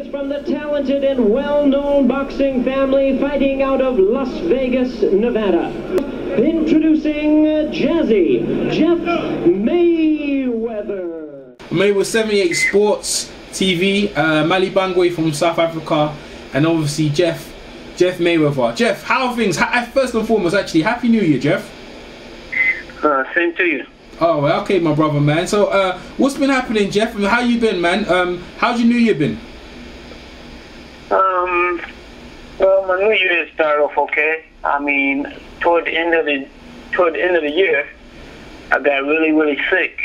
is from the talented and well-known boxing family fighting out of Las Vegas, Nevada. Introducing Jazzy, Jeff Mayweather. Made with 78 Sports TV, Malibongwe from South Africa, and obviously Jeff Mayweather. Jeff, how are things? First and foremost, actually, Happy New Year, Jeff. Same to you. Oh, well, okay, my brother, man. So, what's been happening, Jeff? How you been, man? How's your New Year been? Well, my New Year started off okay. I mean, toward the end of the year, I got really sick.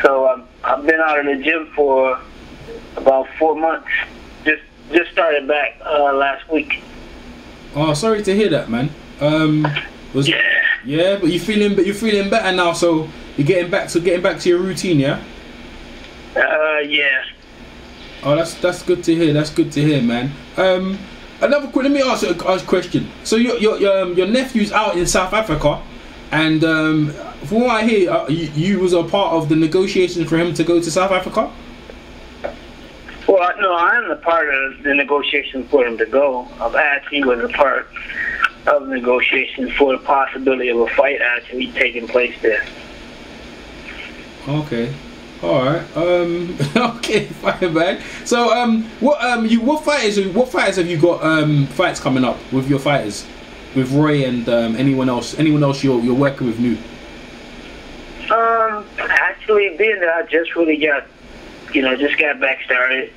So I've been out of the gym for about 4 months. Just started back last week. Oh, sorry to hear that, man. Yeah, but you're feeling better now, so you're getting back to your routine, yeah? Yeah. Oh, that's good to hear. That's good to hear, man. Let me ask you a question. So your nephew's out in South Africa, and from what I hear, you was a part of the negotiations for him to go to South Africa. Well, no, I'm a part of the negotiations for him to go. I actually was a part of the negotiations for the possibility of a fight actually taking place there. Okay. All right. Okay, fine, man. So, what fighters have you got fights coming up with your fighters, with Roy and anyone else you're working with new? Actually, being that I just really got back started.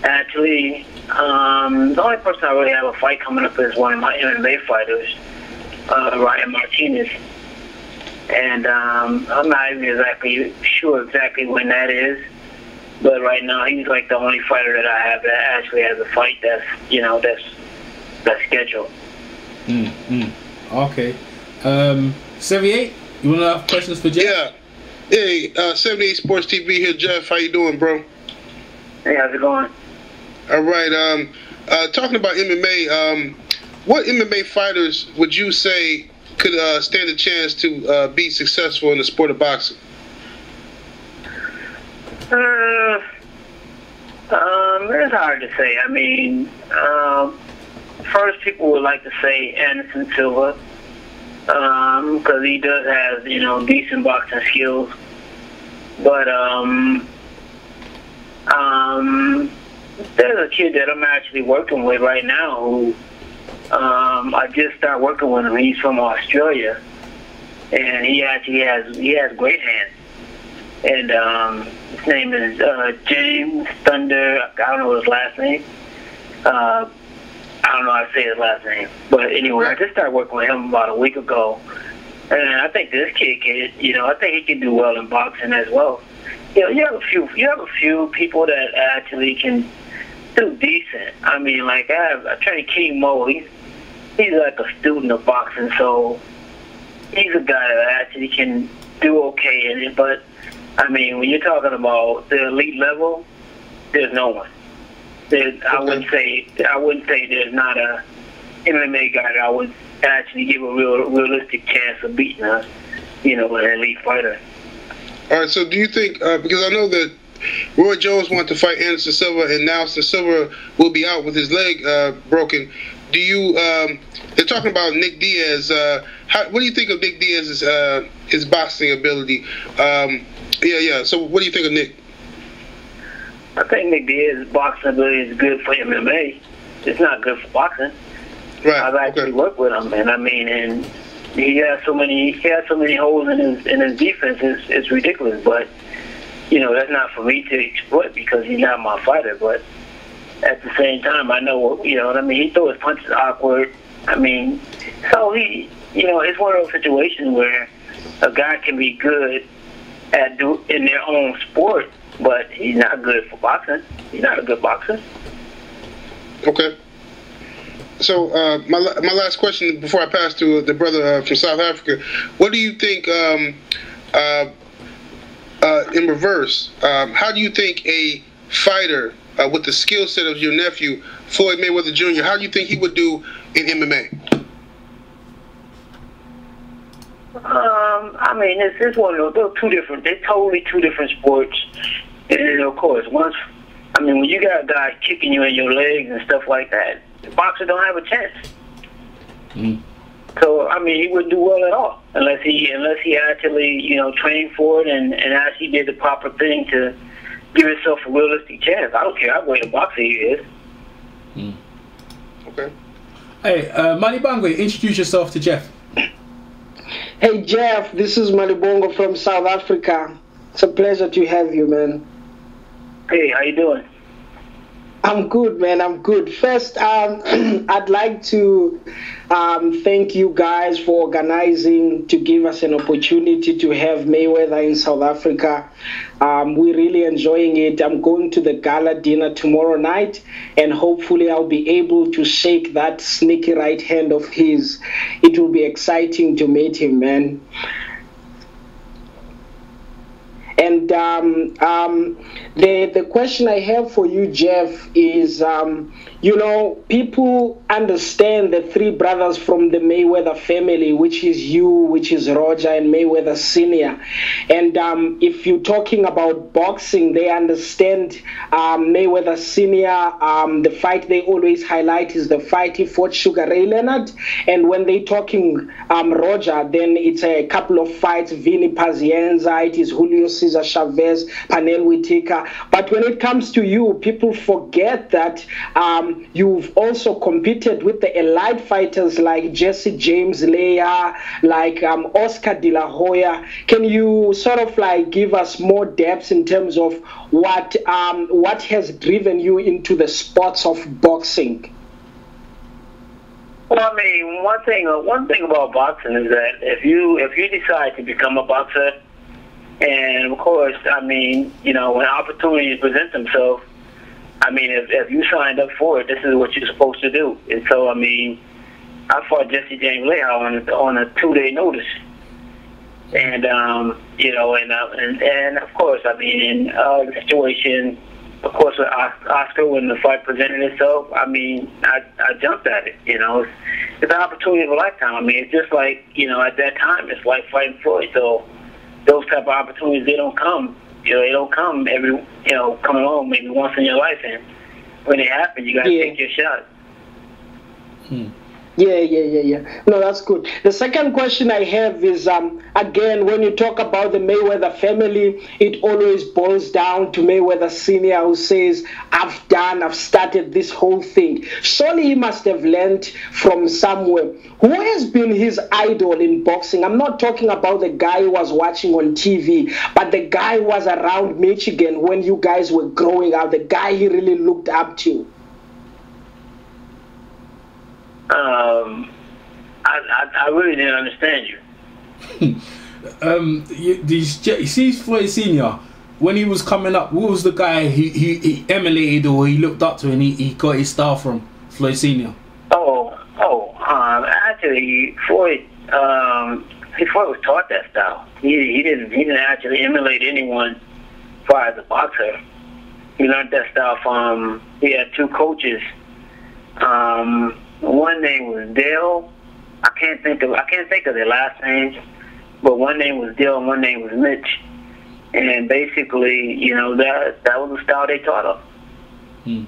Actually, the only person I really have a fight coming up is one of my MMA fighters, Ryan Martinez. And I'm not even exactly sure when that is, but right now he's like the only fighter that I have that actually has a fight that's scheduled. Okay. 78. You want to have questions for Jeff? Yeah. Hey, 78 Sports TV here, Jeff. How you doing, bro? Hey, how's it going? All right. Talking about MMA, what MMA fighters would you say could stand a chance to be successful in the sport of boxing? It's hard to say. I mean, first people would like to say Anderson Silva, because he does have, decent boxing skills. But there's a kid that I'm actually working with right now who I just started working with him. He's from Australia, and he actually has great hands. And his name is James Thunder. I don't know his last name. I don't know how to say his last name. But anyway, I just started working with him about a week ago, and I think this kid can, I think he can do well in boxing as well. You have a few people that actually can do decent. I mean, like I trained King Mo. He's like a student of boxing, so he's a guy that actually can do okay in it. But I mean, when you're talking about the elite level, there's no one. I wouldn't say there's not a MMA guy that I would actually give a realistic chance of beating an elite fighter. All right. So do you think because I know that Roy Jones wanted to fight Anderson Silva, and now Silva will be out with his leg broken. Do you? They're talking about Nick Diaz. What do you think of Nick Diaz's his boxing ability? Yeah. So what do you think of Nick? I think Nick Diaz's boxing ability is good for MMA. It's not good for boxing. Right. I've actually worked with him, and I mean, and he has so many holes in his defense. It's ridiculous, but. That's not for me to exploit because he's not my fighter. But at the same time, I know, he throws his punches awkward. I mean, so it's one of those situations where a guy can be good in their own sport, but he's not good for boxing. He's not a good boxer. Okay. So my last question before I pass to the brother from South Africa, what do you think? In reverse, how do you think a fighter with the skill set of your nephew, Floyd Mayweather Jr., how do you think he would do in MMA? I mean, it's one of those. They're totally two different sports. And of course, one's I mean, when you got a guy kicking you in your legs and stuff like that, the boxer don't have a chance. Mm. So, I mean, he wouldn't do well at all unless he actually, you know, trained for it and actually did the proper thing to give himself a realistic chance. I don't care how great a boxer he is. Mm. Okay. Hey, Malibongwe, introduce yourself to Jeff. Hey Jeff, this is Malibongwe from South Africa. It's a pleasure to have you, man. Hey, how you doing? I'm good, man. I'm good. First, I'd like to thank you guys for organizing to give us an opportunity to have Mayweather in South Africa. We're really enjoying it. I'm going to the gala dinner tomorrow night, and hopefully I'll be able to shake that sneaky right hand of his. It will be exciting to meet him, man. And the question I have for you, Jeff, is, you know, people understand the three brothers from the Mayweather family, which is you, which is Roger, and Mayweather Sr. And if you're talking about boxing, they understand Mayweather Sr. The fight they always highlight is the fight he fought Sugar Ray Leonard. And when they're talking Roger, then it's a couple of fights, Vinny Pazienza, it is Julio Cesar Chavez, Panel Whitaker. But when it comes to you, people forget that you've also competed with the elite fighters like Jesse James Leah, like Oscar De La Hoya. Can you sort of like give us more depth in terms of what has driven you into the sports of boxing? Well, I mean, one thing about boxing is that if you decide to become a boxer, and of course, I mean, you know, when opportunities present themselves, I mean, if you signed up for it, this is what you're supposed to do. And so, I mean, I fought Jesse James Leah on a 2-day notice, and you know, and of course, I mean, in the situation, of course, with Oscar, when the fight presented itself, I mean, I jumped at it. You know, it's an opportunity of a lifetime. I mean, it's just like, you know, at that time, it's like fighting Floyd. So those type of opportunities, they don't come. You know, they don't come come along maybe once in your life, and when they happen, you gotta take your shot. Yeah. No, that's good. The second question I have is, again, when you talk about the Mayweather family, it always boils down to Mayweather Sr., who says, I've started this whole thing. Surely he must have learned from somewhere. Who has been his idol in boxing? I'm not talking about the guy who was watching on TV, but the guy who was around Michigan when you guys were growing up, the guy he really looked up to. I really didn't understand you. You see Floyd Senior, when he was coming up, who was the guy he emulated or he looked up to, and he got his style from? Floyd Senior. Actually, Floyd was taught that style. He didn't actually emulate anyone as far as a boxer. He learned that style from, he had two coaches. One name was Dale. I can't think of their last names, but one name was Dale and one name was Mitch. And basically, you know, that was the style they taught him.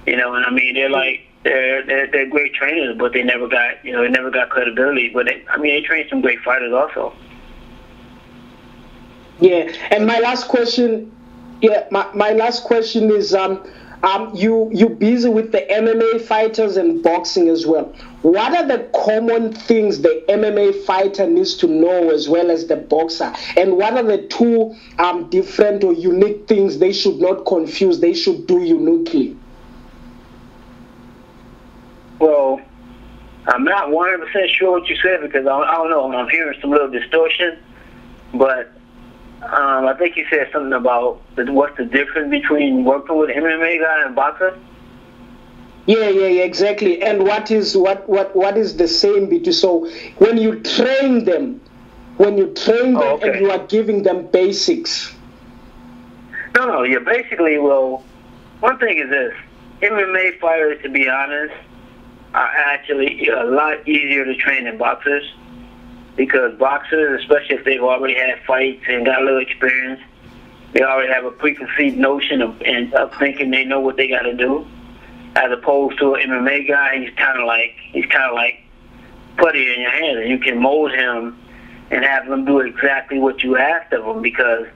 You know, and I mean, they're great trainers, but they never got credibility. But they trained some great fighters also. Yeah, and my last question, my last question is, you busy with the MMA fighters and boxing as well. What are the common things the MMA fighter needs to know as well as the boxer? And what are the two different or unique things they should not confuse, they should do uniquely? Well, I'm not 100% sure what you said because I don't know. I'm hearing some little distortion, but I think you said something about what's the difference between working with an MMA guy and a boxer. Yeah, exactly. And what is the same between? So when you train them, and you are giving them basics. No, yeah. Basically, well, one thing is this: MMA fighters, to be honest, are actually a lot easier to train than boxers. Because boxers, especially if they've already had fights and got a little experience, they already have a preconceived notion of thinking they know what they got to do, as opposed to an MMA guy. He's kind of like putty in your hand, and you can mold him and have him do exactly what you asked of him, because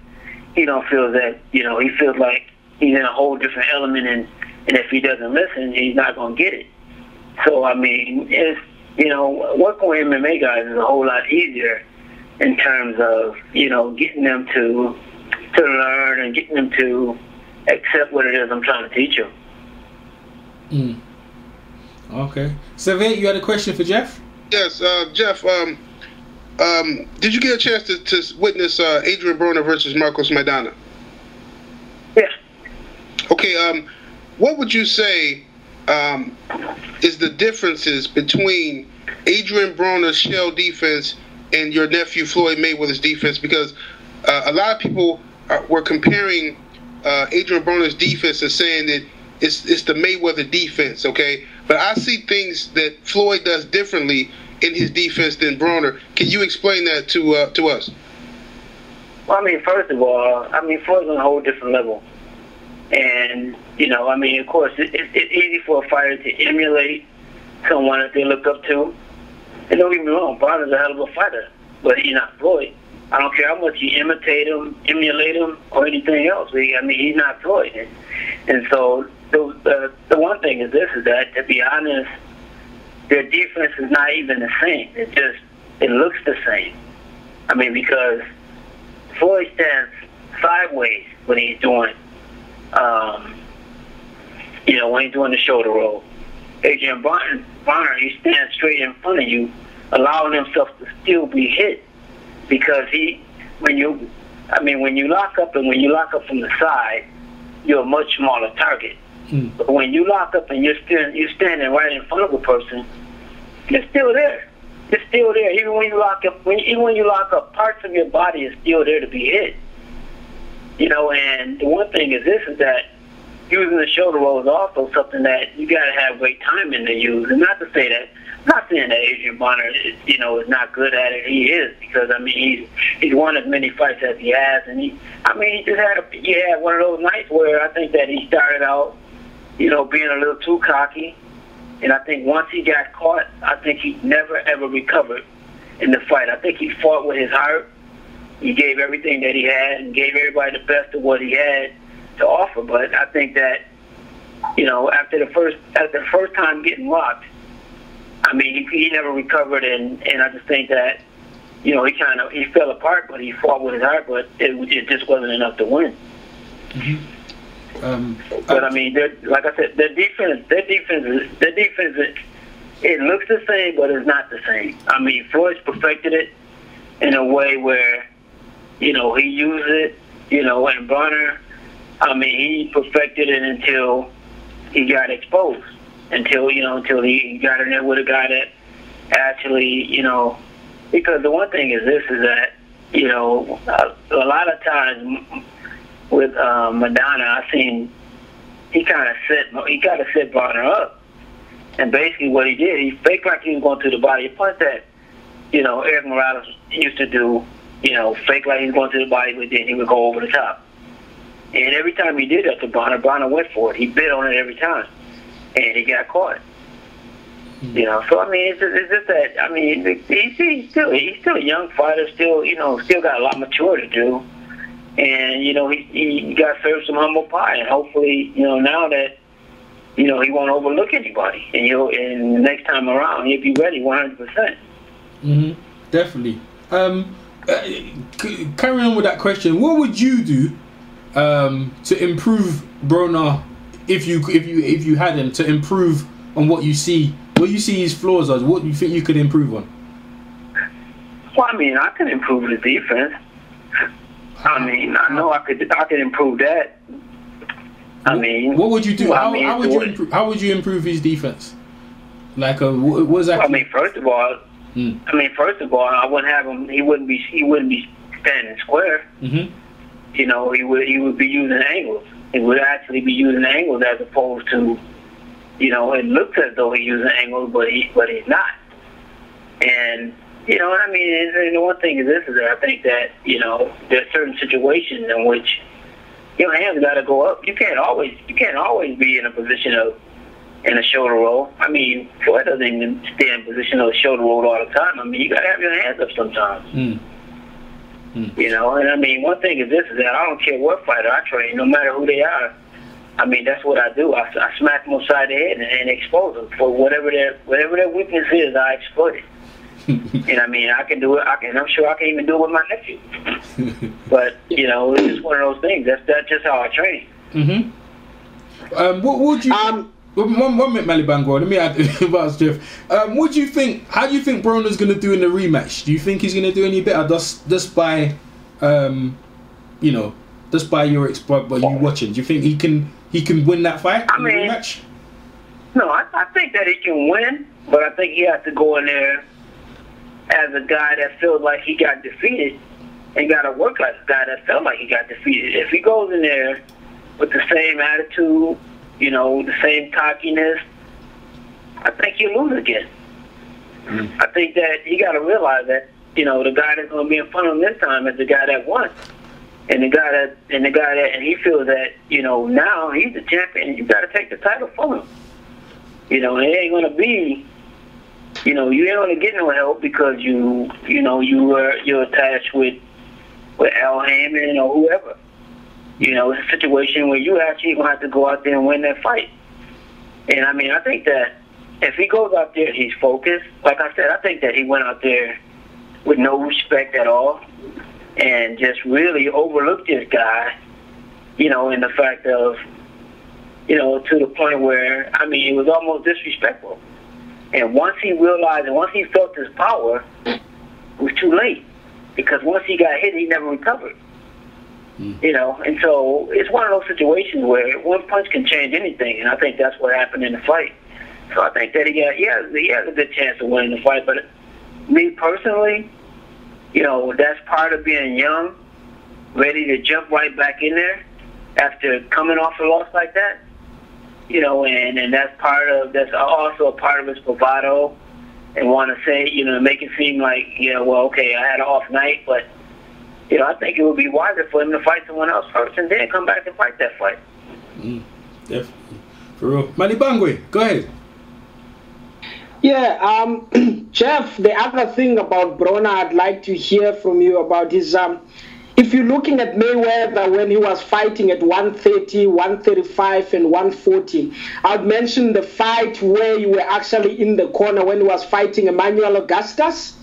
he don't feel that, he feels like he's in a whole different element, and if he doesn't listen, he's not going to get it. So, I mean, it's, working with MMA guys is a whole lot easier in terms of, getting them to learn and getting them to accept what it is I'm trying to teach them. Okay. Sylvain, you had a question for Jeff? Yes, Jeff, did you get a chance to witness Adrian Broner versus Marcos Maidana? Yes. Okay, what would you say is the differences between Adrian Broner's shell defense and your nephew Floyd Mayweather's defense? Because a lot of people were comparing Adrian Broner's defense and saying that it's the Mayweather defense, okay? But I see things that Floyd does differently in his defense than Broner. Can you explain that to us? Well, I mean, first of all, Floyd's on a whole different level. And, of course, it's easy for a fighter to emulate someone that they look up to. And don't get me wrong, Broner's a hell of a fighter, but he's not Floyd. I don't care how much you imitate him, emulate him, or anything else. He's not Floyd. And so the one thing is this, is that, to be honest, their defense is not even the same. It looks the same. Because Floyd stands sideways when he's doing, when he's doing the shoulder roll. Adrian Broner, he stands straight in front of you, allowing himself to still be hit, because when you lock up and when you lock up from the side, you're a much smaller target. But when you lock up and you're standing right in front of a person, you're still there. You're still there. Even when you lock up, parts of your body is still there to be hit. And the one thing is this, is that using the shoulder roll is also something that you got to have great timing to use. And not to say that, I'm not saying that Adrian Broner is not good at it. He is, because he's won as many fights as he has, and he just had one of those nights where I think that he started out, being a little too cocky. And I think once he got caught, I think he never, ever recovered in the fight. I think he fought with his heart. He gave everything that he had and gave everybody the best of what he had to offer. But I think that, after the first time getting rocked, he never recovered, and I just think that, he fell apart, but he fought with his heart, but it just wasn't enough to win. Mm-hmm. But like I said, their defense, it looks the same, but it's not the same. Floyd's perfected it in a way where, he used it, and Broner, he perfected it until he got exposed, until he got in there with a guy that actually, because the one thing is this, is that, a lot of times with Maidana, I seen he kind of set Broner up, and basically what he did, he faked like he was going to the body punch that, Eric Morales used to do, fake like he was going to the body, but then he would go over the top. And every time he did that to Broner went for it. He bit on it every time, and he got caught. So it's just that he's still a young fighter, still got a lot more to do. And, he got served some humble pie. And hopefully, now that, he won't overlook anybody. And the next time around, he'll be ready 100%. Definitely. Carrying on with that question, what would you do to improve Broner, if you had him, to improve on what you see his flaws as? What do you think you could improve on? Well, I can improve the defense. I know I could improve that. What would you do? How would you improve his defense? Like, what was that? First of all, I wouldn't have him. He wouldn't be standing square. Mm-hmm. He would be using angles. He would actually be using angles, as opposed to, it looks as though he's using angles, but he's not. And and the one thing is this, is that I think that, there's certain situations in which, your hands got to go up. You can't always be in a position of in a shoulder roll. I mean, Floyd doesn't even stay in position of a shoulder roll all the time. I mean, you got to have your hands up sometimes. You know, and I mean, one thing is this, is that I don't care what fighter I train, no matter who they are. I mean, that's what I do. I smack them upside the head and expose them for whatever their weakness is. I exploit it. And I mean, I can do it. I'm sure I can even do it with my nephew. But you know, it's just one of those things. That's just how I train. What would you? One minute, Malibongwe. Let me add about Jeff. What do you think? How do you think Broner's going to do in the rematch? Do you think he's going to do any better just by, you know, just by you watching? Do you think he can win that fight in the rematch? No, I think that he can win, but I think he has to go in there as a guy that feels like he got defeated and got to work like a guy that felt like he got defeated. If he goes in there with the same attitude, you know, the same cockiness, I think he'll lose again. I think that you got to realize that, you know, the guy that's going to be in front of him this time is the guy that won. And the guy that he feels that, you know, now he's the champion, you got to take the title from him. You know, it ain't going to be, you know, you ain't going to get no help because you're attached with Al Hammond or whoever. You know, it's a situation where you actually going to have to go out there and win that fight. And I mean, I think that if he goes out there, he's focused. Like I said, I think that he went out there with no respect at all and just really overlooked this guy, you know, in the fact of, you know, to the point where, I mean, it was almost disrespectful. And once he realized and once he felt his power, it was too late. Because once he got hit, he never recovered. You know, and so it's one of those situations where one punch can change anything, and I think that's what happened in the fight. So I think that he has a good chance of winning the fight. But me personally, you know, that's part of being young, ready to jump right back in there after coming off a loss like that. You know, and that's also a part of his bravado, and want to say, you know, make it seem like, you know, well, okay, I had an off night, but you know, I think it would be wiser for him to fight someone else first and then come back and fight that fight. Definitely. For real. Malibongwe, go ahead. Yeah, Jeff, the other thing about Broner I'd like to hear from you about is if you're looking at Mayweather when he was fighting at 130, 135, and 140, I'd mention the fight where you were actually in the corner when he was fighting Emmanuel Augustus.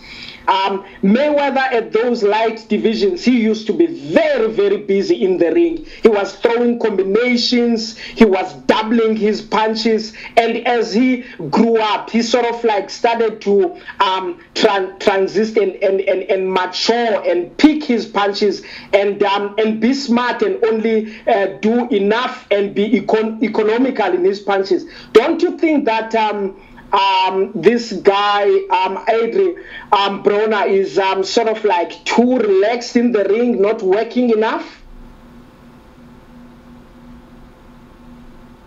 Mayweather at those light divisions, he used to be very, very busy in the ring. He was throwing combinations, he was doubling his punches, and as he grew up, he sort of like started to transition and mature and pick his punches and be smart and only do enough and be economical in his punches. Don't you think that this guy, Broner, is sort of like too relaxed in the ring, not working enough?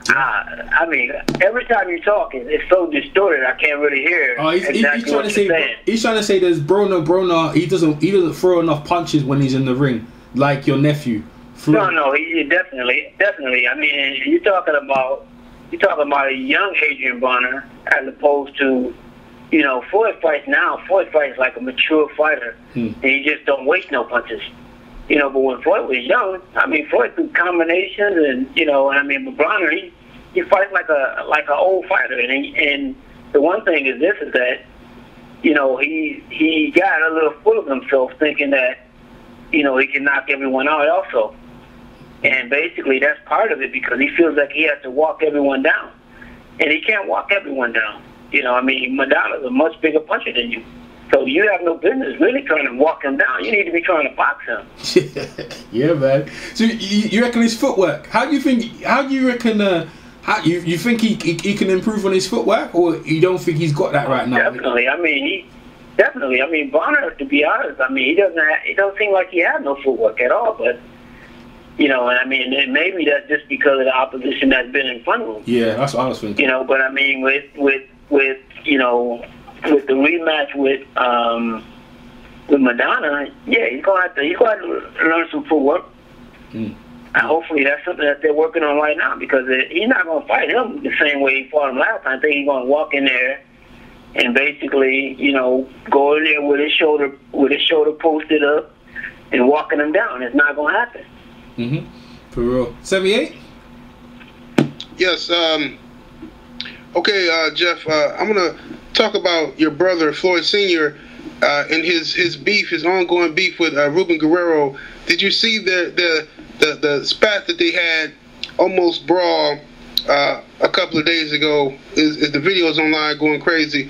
I mean, every time you talk, it's so distorted. I can't really hear exactly what you're saying. He's trying to say there's Broner. He doesn't throw enough punches when he's in the ring, like your nephew. No, he definitely. I mean, you're talking about a young Adrian Broner as opposed to, you know, Floyd fights now. Floyd fights like a mature fighter, and he just don't waste no punches. You know, but when Floyd was young, I mean, Floyd threw combinations, and you know, I mean, but Broner, he fights like an old fighter, and the one thing is this, is that, you know, he got a little full of himself, thinking that, you know, he can knock everyone out also. And basically, that's part of it, because he feels like he has to walk everyone down. And he can't walk everyone down. You know, I mean, Madonna's a much bigger puncher than you. So you have no business really trying to walk him down. You need to be trying to box him. Yeah, man. So you reckon his footwork? How do you reckon you think he can improve on his footwork, or you don't think he's got that right now? Definitely. I mean, Broner, to be honest, I mean, it don't seem like he has no footwork at all, but you know, and I mean, maybe that's just because of the opposition that's been in front of him. Yeah, that's what I was thinking. You know, but I mean, with you know, with the rematch with Madonna, yeah, he's gonna have to learn some footwork. hopefully that's something that they're working on right now, because he's not going to fight him the same way he fought him last time. I think he's going to walk in there and basically, you know, go in there with his shoulder posted up and walking him down. It's not going to happen. For real. 78? Yes. Okay, Jeff. I'm gonna talk about your brother Floyd Sr. And his beef, his ongoing beef with Ruben Guerrero. Did you see the spat that they had, almost brawl, a couple of days ago? Is the videos online going crazy?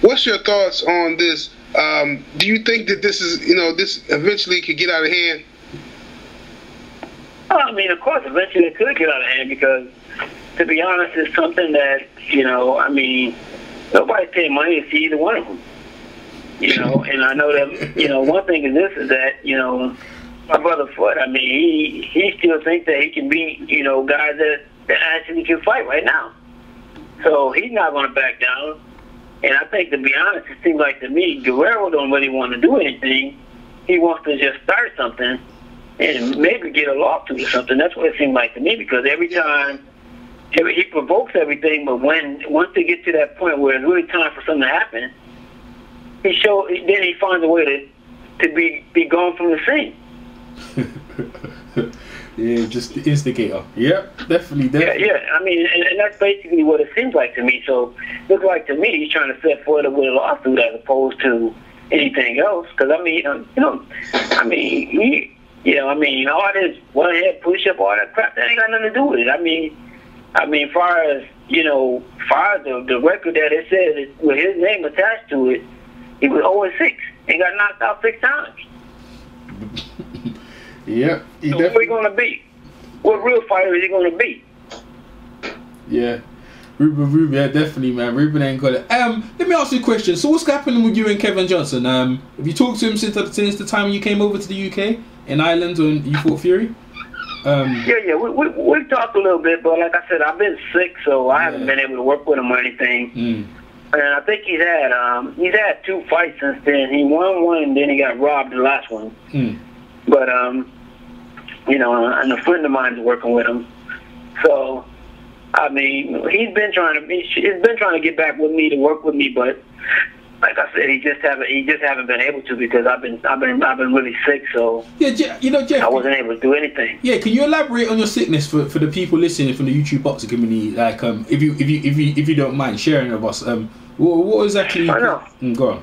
What's your thoughts on this? Do you think that this is, this eventually could get out of hand? I mean, of course, eventually it could get out of hand, because, to be honest, it's something that, I mean, nobody's paying money to see either one of them. And I know that, one thing is this, is that, my brother Floyd, I mean, he still thinks that he can beat, guys that actually can fight right now. So he's not going to back down. And I think, to be honest, it seems like to me, Guerrero don't really want to do anything. He wants to just start something and maybe get a lawsuit or something. That's what it seems like to me, because every time he provokes everything, but once they get to that point where it's really time for something to happen, then he finds a way to be gone from the scene. Yeah, just the instigator. Yep, definitely. Yeah. I mean, and that's basically what it seems like to me. So it looks like to me he's trying to set forward with a lawsuit as opposed to anything else. Because all this one head push up, all that crap, that ain't got nothing to do with it. I mean, far as the record that it says with his name attached to it, he was 0-6 and got knocked out 6 times. Yeah. So where he gonna be? What real fighter is he gonna be? Yeah. Ruben, yeah, definitely, man. Ruben ain't got it. Let me ask you a question. So what's happening with you and Kevin Johnson? Have you talked to him since the time you came over to the UK in Ireland when you fought Fury? Yeah. We've talked a little bit, but like I said, I've been sick, so I haven't been able to work with him or anything. And I think he's had 2 fights since then. He won one, and then he got robbed the last one. But and a friend of mine is working with him. So, I mean, he's been trying to get back with me to work with me, but like I said, he just haven't been able to, because I've been really sick. So yeah, Jeff, I wasn't able to do anything. Yeah, can you elaborate on your sickness for the people listening from the YouTube boxing community? Like, if you don't mind sharing with us, what exactly? I know. Go on.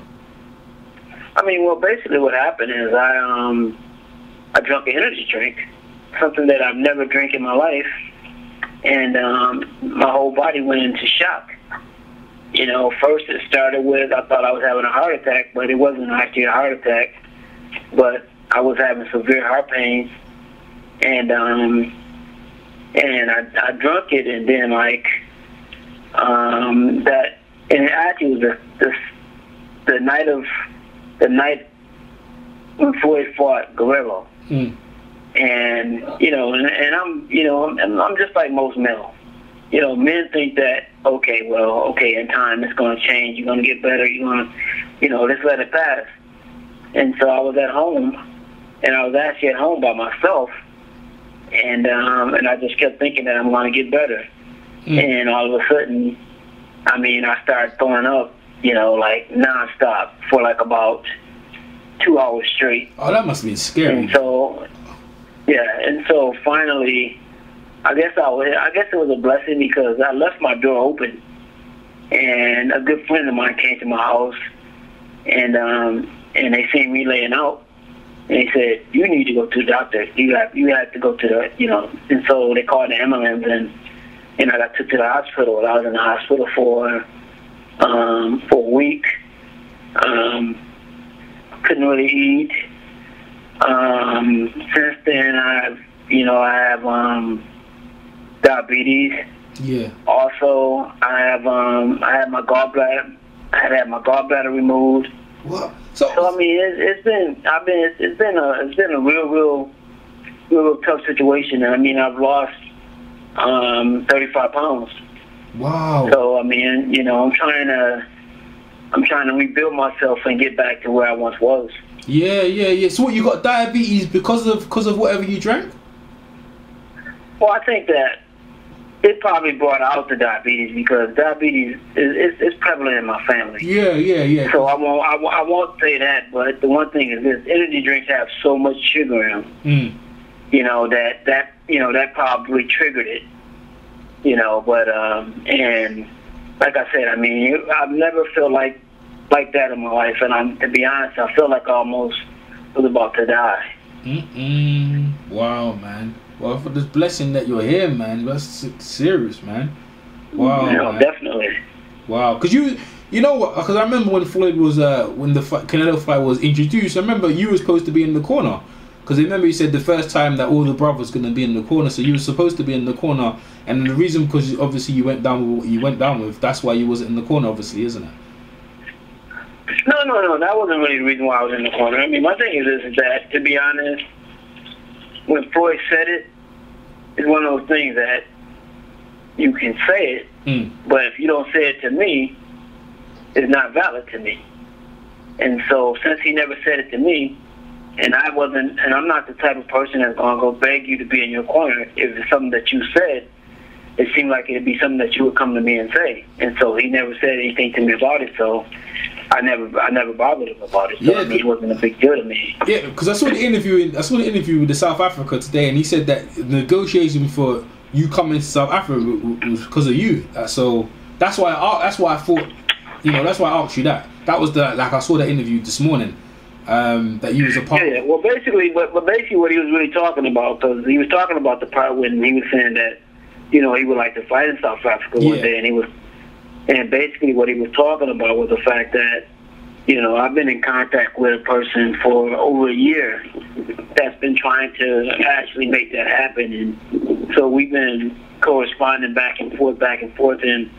I mean, well, basically what happened is I drank an energy drink, something that I've never drank in my life, and my whole body went into shock. First it started with, I thought I was having a heart attack, but it wasn't actually a heart attack. But I was having severe heart pains, and I drank it, and then and it actually was the night when Floyd fought Guerrero. And I'm just like most men. Men think that, okay, in time it's going to change, you're going to get better, you're going to, let's let it pass. And so I was at home, and I was actually at home by myself, and I just kept thinking that I'm going to get better. And all of a sudden, I started throwing up, like nonstop for like about 2 hours straight. Oh, that must have been scary. And so, finally, I guess it was a blessing, because I left my door open, and a good friend of mine came to my house, and they seen me laying out, and they said, "You need to go to the doctor. You have to go to the And so they called the ambulance, and I got took to the hospital. I was in the hospital for a week. Couldn't really eat. Since then, I have diabetes. Yeah. Also, I had my gallbladder. I had my gallbladder removed. What? So I mean, it's been a real tough situation. I mean, I've lost 35 pounds. Wow. So I mean, I'm trying to rebuild myself and get back to where I once was. Yeah. So what, you got diabetes because of whatever you drank? Well, I think that it probably brought out the diabetes because diabetes is prevalent in my family. Yeah. So I won't say that, but the one thing is this: energy drinks have so much sugar in them. You know that probably triggered it. You know, but and like I said, I mean, I've never felt like that in my life, and to be honest, I feel like I almost was about to die. Wow, man. Well, for this blessing that you're here, man, that's serious, man. Wow, man. Definitely. Wow, because you know what? Because I remember when Floyd was when the Canelo fight was introduced. I remember you were supposed to be in the corner. Because remember you said the first time that all the brothers going to be in the corner, so you were supposed to be in the corner, and the reason because obviously you went down with what you went down with, that's why you wasn't in the corner, obviously, isn't it? No, that wasn't really the reason why I was in the corner. I mean, my thing is this: is that, to be honest, when Floyd said it, it's one of those things that you can say it, but if you don't say it to me, it's not valid to me. And so, since he never said it to me, and I'm not the type of person that's gonna go beg you to be in your corner. If it's something that you said, it seemed like it'd be something that you would come to me and say. And so he never said anything to me about it. So I never bothered him about it. So Yeah, I mean, it wasn't a big deal to me. Yeah, because I saw the interview with the South Africa today, and he said that the negotiation for you coming to South Africa was because of you. So that's why I thought, that's why I asked you that. That was I saw that interview this morning. That you was a part. Yeah. Well, basically, what he was really talking about, because he was talking about the part when he was saying that, he would like to fight in South Africa one day, and basically what he was talking about was the fact that, I've been in contact with a person for over a year that's been trying to actually make that happen, and so we've been corresponding back and forth, and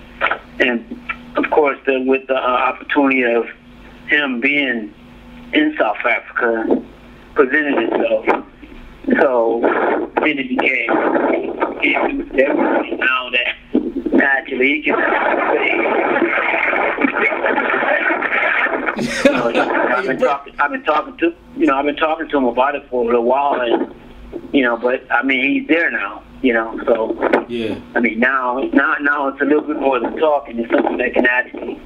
of course with the opportunity of him being in South Africa presented itself. So then it became everybody now that actually he can I've been talking to him about it for a little while, and but I mean he's there now, so yeah. I mean now it's a little bit more than talking. It's something that can actually.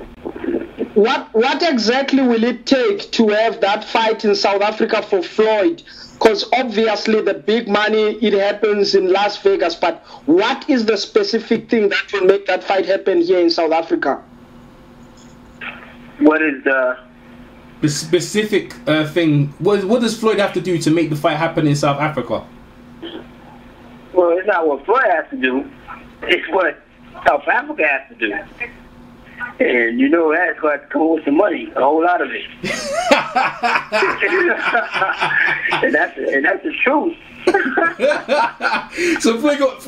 What exactly will it take to have that fight in South Africa for Floyd? Because obviously the big money, it happens in Las Vegas, but what is the specific thing that will make that fight happen here in South Africa? What is the specific thing? What does Floyd have to do to make the fight happen in South Africa? Well, it's not what Floyd has to do. It's what South Africa has to do. And that's going to come with some money, a whole lot of it. and that's the truth. So Floyd's got.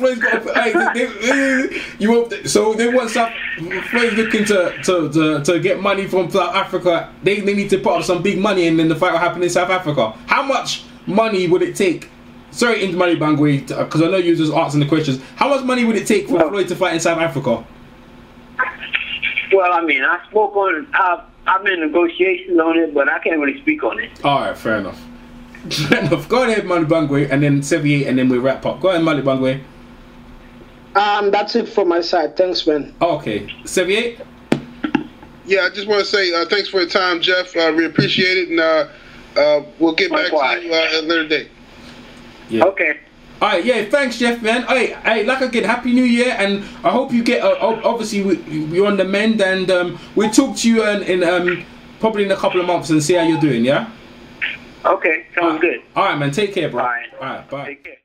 So they want Floyd's looking to get money from South Africa. They need to put up some big money, and then the fight will happen in South Africa. How much money would it take? Sorry, into Malibongwe, because I know you're just asking the questions. How much money would it take for Floyd to fight in South Africa? Well, I mean, I spoke on it. I'm in negotiations on it, but I can't really speak on it. All right, fair enough. Go ahead, Malibongwe, and then 78, and then we'll wrap up. Go ahead, Malibongwe. That's it from my side. Thanks, man. Okay, 78. Yeah, I just want to say thanks for your time, Jeff. We appreciate it, and we'll get back to you at a later date. Yeah. Okay. Alright, yeah, thanks, Jeff, man. Hey, like again, Happy New Year, and I hope you get. Obviously, you're on the mend, and we'll talk to you in probably in a couple of months and see how you're doing. Yeah. Okay, sounds good. Alright, man. Take care, bro. All right. Alright, bye. Take care.